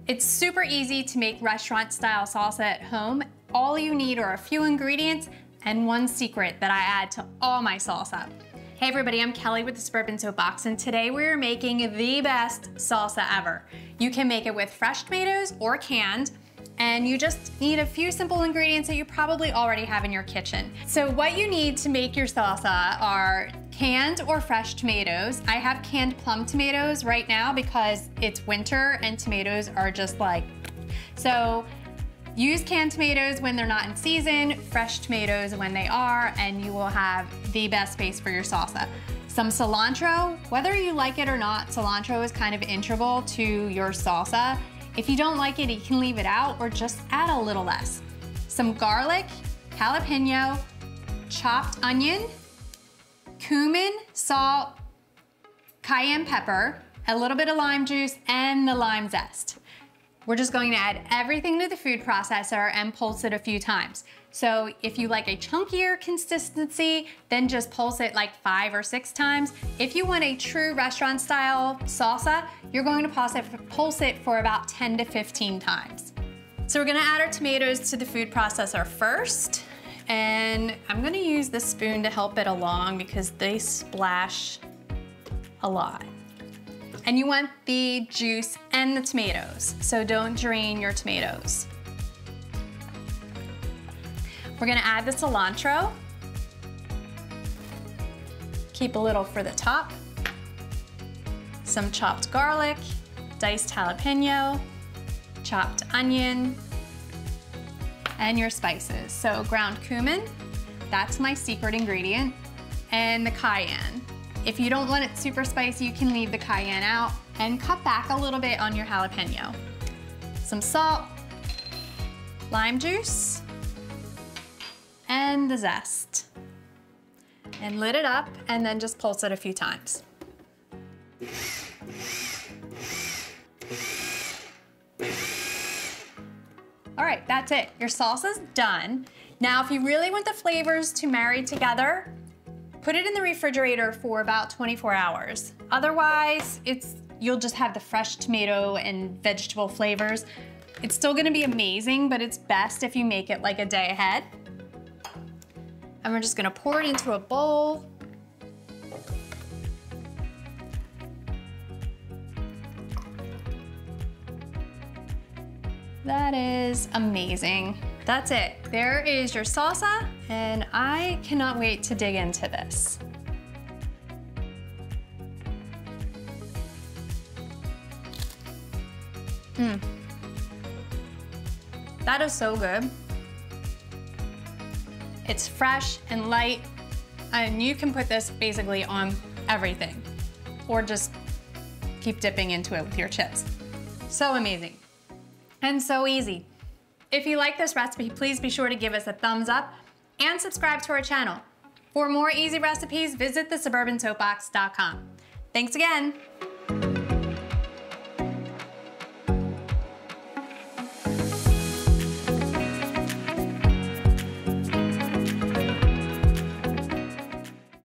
It's super easy to make restaurant-style salsa at home. All you need are a few ingredients and one secret that I add to all my salsa. Hey everybody, I'm Kelly with the Suburban Soapbox, and today we're making the best salsa ever. You can make it with fresh tomatoes or canned, and you just need a few simple ingredients that you probably already have in your kitchen. So what you need to make your salsa are canned or fresh tomatoes. I have canned plum tomatoes right now because it's winter and tomatoes are just like, so use canned tomatoes when they're not in season, fresh tomatoes when they are, and you will have the best base for your salsa. Some cilantro, whether you like it or not, cilantro is kind of integral to your salsa. If you don't like it, you can leave it out or just add a little less. Some garlic, jalapeno, chopped onion, cumin, salt, cayenne pepper, a little bit of lime juice, and the lime zest. We're just going to add everything to the food processor and pulse it a few times. So if you like a chunkier consistency, then just pulse it like 5 or 6 times. If you want a true restaurant style salsa, you're going to pulse it for about 10 to 15 times. So we're gonna add our tomatoes to the food processor first. And I'm gonna use the spoon to help it along because they splash a lot. And you want the juice and the tomatoes, so don't drain your tomatoes. We're gonna add the cilantro. Keep a little for the top. Some chopped garlic, diced jalapeno, chopped onion, and your spices. So ground cumin, that's my secret ingredient, and the cayenne. If you don't want it super spicy, you can leave the cayenne out and cut back a little bit on your jalapeno. Some salt, lime juice, and the zest. And lid it up and then just pulse it a few times. All right, that's it. Your salsa's done. Now, if you really want the flavors to marry together, put it in the refrigerator for about 24 hours. Otherwise, you'll just have the fresh tomato and vegetable flavors. It's still gonna be amazing, but it's best if you make it like a day ahead. And we're just gonna pour it into a bowl. That is amazing. That's it. There is your salsa, and I cannot wait to dig into this. That is so good. It's fresh and light, and you can put this basically on everything, or just keep dipping into it with your chips. So amazing, and so easy. If you like this recipe, please be sure to give us a thumbs up and subscribe to our channel. For more easy recipes, visit thesuburbansoapbox.com. Thanks again.